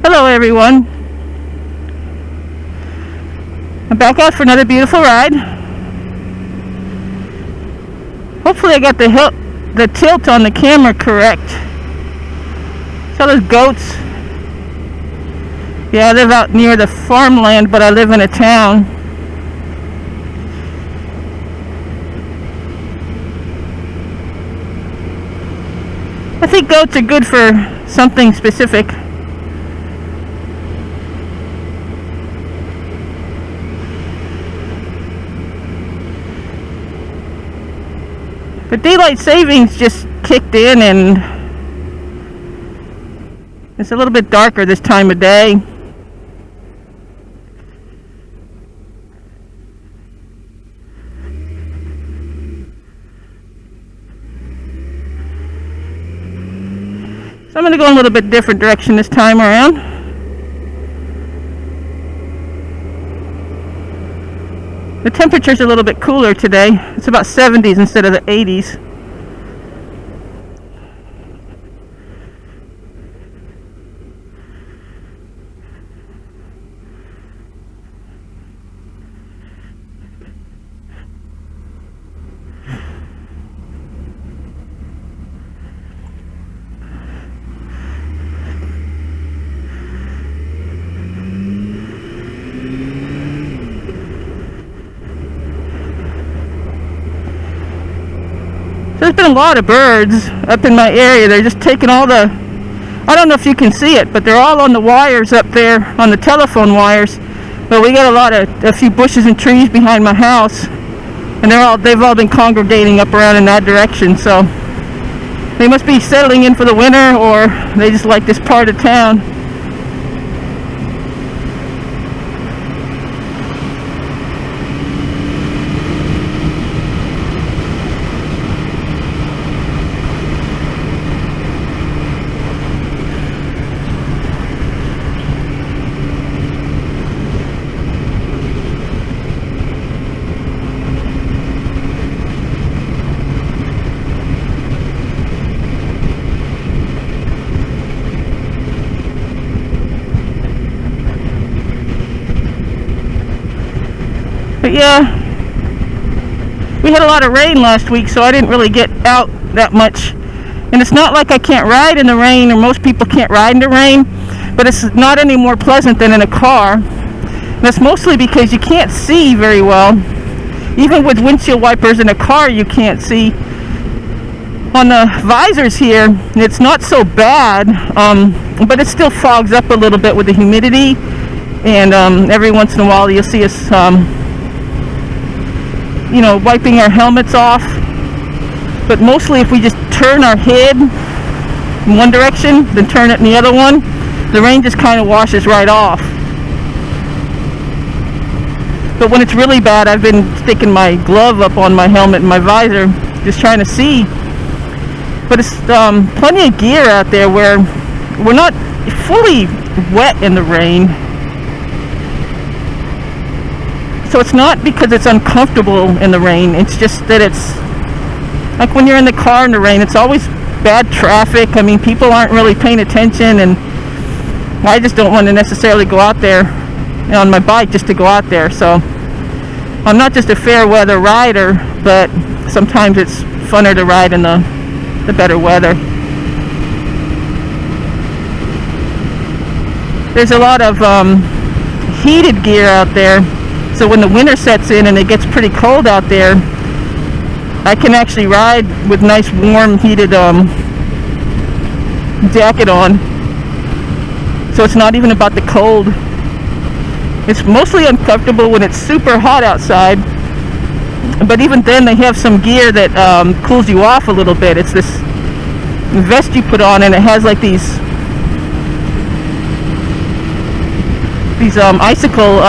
Hello everyone. I'm back out for another beautiful ride. Hopefully I got the tilt on the camera correct. So those goats. Yeah, I live out near the farmland, but I live in a town. I think goats are good for something specific. But daylight savings just kicked in and it's a little bit darker this time of day. So I'm going to go in a little bit different direction this time around. The temperature's a little bit cooler today. It's about 70s instead of the 80s. There's been a lot of birds up in my area. They're just taking all the, I don't know if you can see it, but they're all on the wires up there, on the telephone wires. But we got a few bushes and trees behind my house, and they've all been congregating up around in that direction. So they must be settling in for the winter, or they just like this part of town. But yeah, we had a lot of rain last week, so I didn't really get out that much. And it's not like I can't ride in the rain, or most people can't ride in the rain, but it's not any more pleasant than in a car. And that's mostly because you can't see very well. Even with windshield wipers in a car, you can't see. On the visors here, it's not so bad, but it still fogs up a little bit with the humidity. And every once in a while you'll see us wiping our helmets off. But mostly if we just turn our head in one direction, then turn it in the other one, the rain just kind of washes right off. But when it's really bad, I've been sticking my glove up on my helmet and my visor, just trying to see. But it's plenty of gear out there where we're not fully wet in the rain. So it's not because it's uncomfortable in the rain, it's just that it's like when you're in the car in the rain, it's always bad traffic. I mean, people aren't really paying attention, and I just don't want to necessarily go out there on my bike just to go out there. So I'm not just a fair weather rider, but sometimes it's funner to ride in the better weather. There's a lot of heated gear out there. So when the winter sets in and it gets pretty cold out there, I can actually ride with nice warm heated jacket on. So it's not even about the cold. It's mostly uncomfortable when it's super hot outside. But even then they have some gear that cools you off a little bit. It's this vest you put on, and it has like these icicle,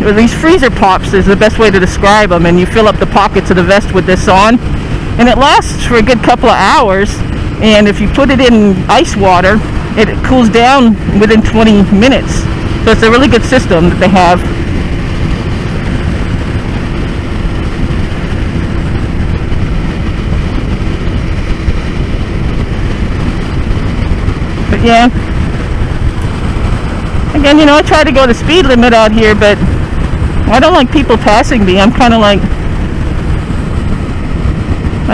or these freezer pops is the best way to describe them, and you fill up the pockets of the vest with this on, and it lasts for a good couple of hours. And if you put it in ice water, it cools down within 20 minutes. So it's a really good system that they have. But yeah, Again, I try to go the speed limit out here, but I don't like people passing me. I'm kind of like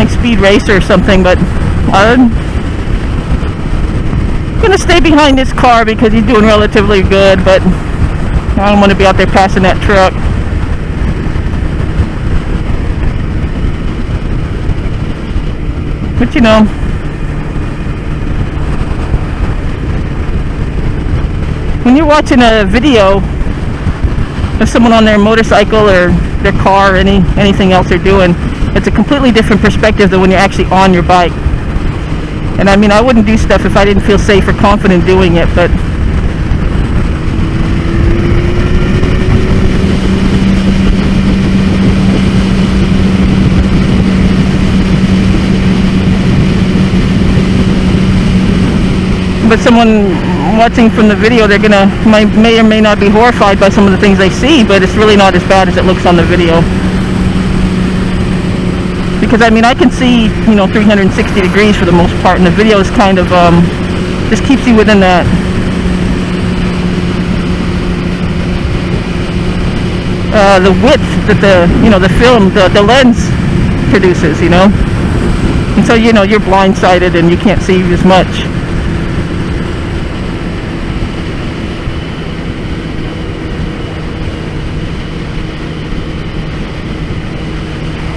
Speed Racer or something, but I'm gonna stay behind this car because he's doing relatively good, but I don't want to be out there passing that truck. But when you're watching a video of someone on their motorcycle or their car or anything else they're doing, it's a completely different perspective than when you're actually on your bike. And I mean, I wouldn't do stuff if I didn't feel safe or confident doing it, but someone watching from the video, they're may or may not be horrified by some of the things they see, but it's really not as bad as it looks on the video. Because I mean, I can see 360 degrees for the most part, and the video is kind of just keeps you within that the width that the film, the lens produces, and so you're blindsided and you can't see as much.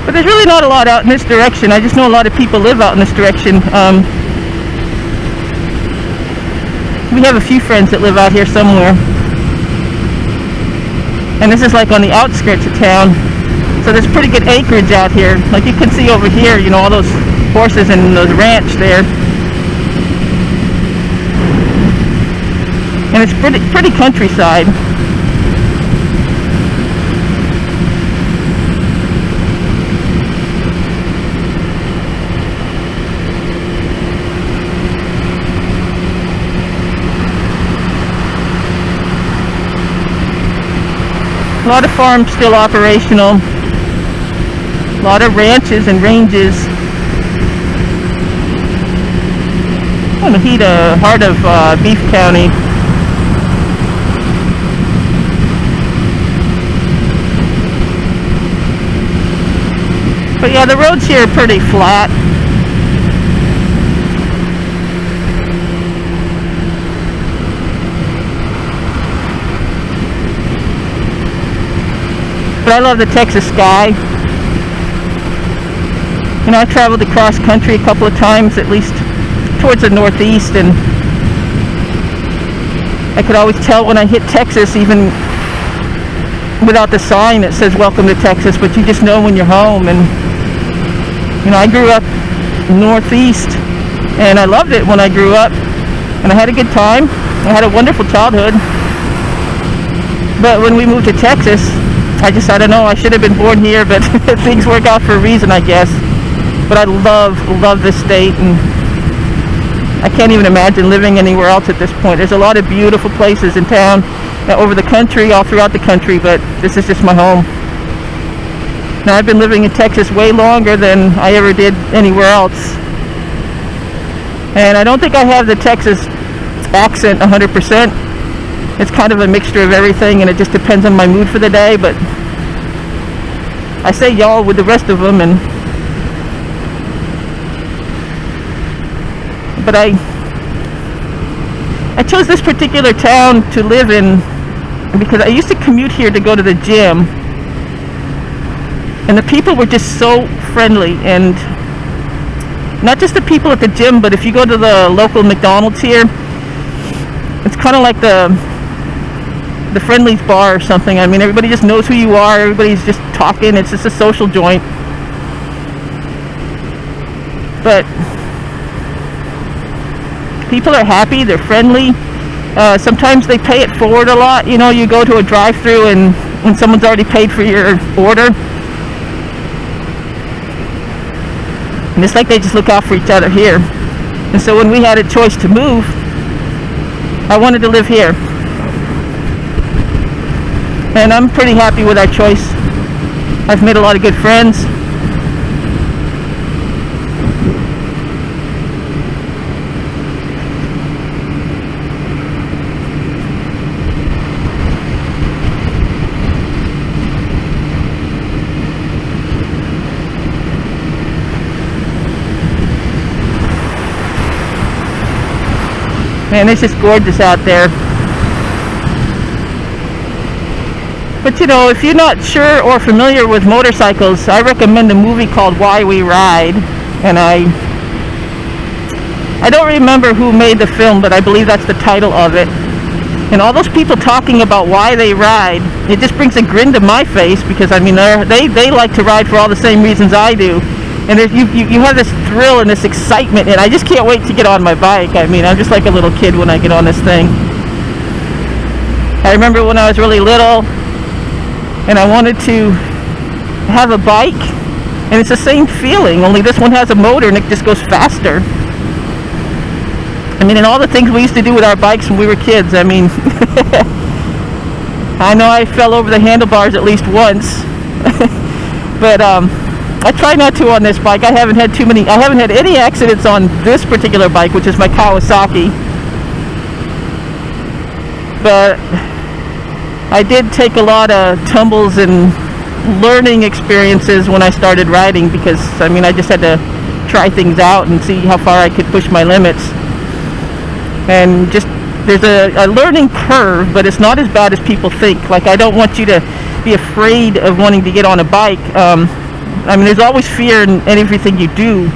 But there's really not a lot out in this direction. I just know a lot of people live out in this direction. We have a few friends that live out here somewhere. And this is like on the outskirts of town. So there's pretty good acreage out here. Like you can see over here, all those horses and those ranch there. And it's pretty countryside. A lot of farms still operational. A lot of ranches and ranges. Mahida, heart of Beef County. But yeah, the roads here are pretty flat. But I love the Texas sky. I traveled across country a couple of times, at least towards the northeast, and I could always tell when I hit Texas, even without the sign that says welcome to Texas, but you just know when you're home. And I grew up northeast and I loved it when I grew up, and I had a good time. I had a wonderful childhood. But when we moved to Texas, I don't know, I should have been born here, but things work out for a reason, I guess. But I love this state, and I can't even imagine living anywhere else at this point. There's a lot of beautiful places in town, over the country, all throughout the country, but this is just my home. Now, I've been living in Texas way longer than I ever did anywhere else. And I don't think I have the Texas accent 100%. It's kind of a mixture of everything, and it just depends on my mood for the day, but I say y'all with the rest of them. But I chose this particular town to live in because I used to commute here to go to the gym, and the people were just so friendly. And not just the people at the gym, but if you go to the local McDonald's here, it's kind of like the Friendly's bar or something. I mean, everybody just knows who you are. Everybody's just talking. It's just a social joint. But people are happy. They're friendly. Sometimes they pay it forward a lot. You go to a drive-thru and when someone's already paid for your order, and it's like they just look out for each other here. And so when we had a choice to move, I wanted to live here. And I'm pretty happy with our choice. I've made a lot of good friends. Man, it's just gorgeous out there. But you know, if you're not sure or familiar with motorcycles, I recommend a movie called Why We Ride. And I don't remember who made the film, but I believe that's the title of it. And all those people talking about why they ride, it just brings a grin to my face, because I mean, they like to ride for all the same reasons I do. And you have this thrill and this excitement, and I just can't wait to get on my bike. I mean, I'm just like a little kid when I get on this thing. I remember when I was really little, and I wanted to have a bike, and it's the same feeling, only this one has a motor and it just goes faster. I mean, and all the things we used to do with our bikes when we were kids, I mean, I know I fell over the handlebars at least once, but I try not to on this bike. I haven't had any accidents on this particular bike, which is my Kawasaki, but I did take a lot of tumbles and learning experiences when I started riding, because I mean, I just had to try things out and see how far I could push my limits. And just, there's a learning curve, but it's not as bad as people think. Like, I don't want you to be afraid of wanting to get on a bike. I mean, there's always fear in everything you do,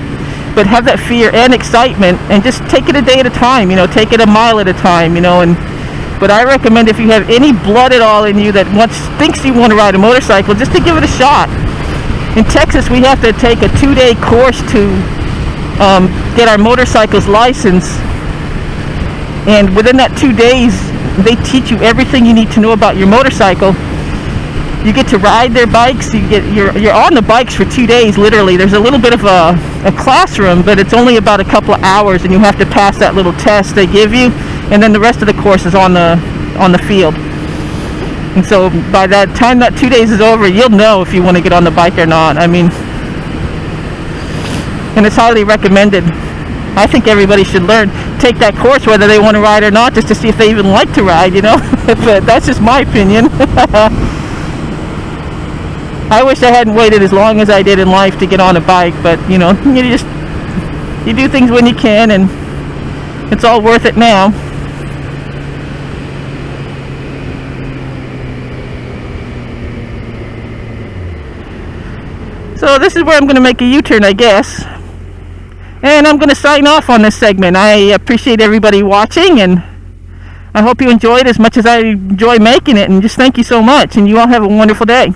but have that fear and excitement, and just take it a day at a time, you know, take it a mile at a time, you know. But I recommend, if you have any blood at all in you that thinks you want to ride a motorcycle, just to give it a shot. In Texas, we have to take a 2-day course to get our motorcycle's license. And within that 2 days, they teach you everything you need to know about your motorcycle. You get to ride their bikes. You're on the bikes for 2 days, literally. There's a little bit of a classroom, but it's only about a couple of hours, and you have to pass that little test they give you. And then the rest of the course is on the field. And so by that time that 2 days is over, you'll know if you want to get on the bike or not. I mean, and it's highly recommended. I think everybody should take that course, whether they want to ride or not, just to see if they even like to ride, you know. But that's just my opinion. I wish I hadn't waited as long as I did in life to get on a bike, but you know, you do things when you can, and it's all worth it now. So this is where I'm going to make a U-turn, I guess. And I'm going to sign off on this segment. I appreciate everybody watching, and I hope you enjoyed as much as I enjoy making it. And just thank you so much. And you all have a wonderful day.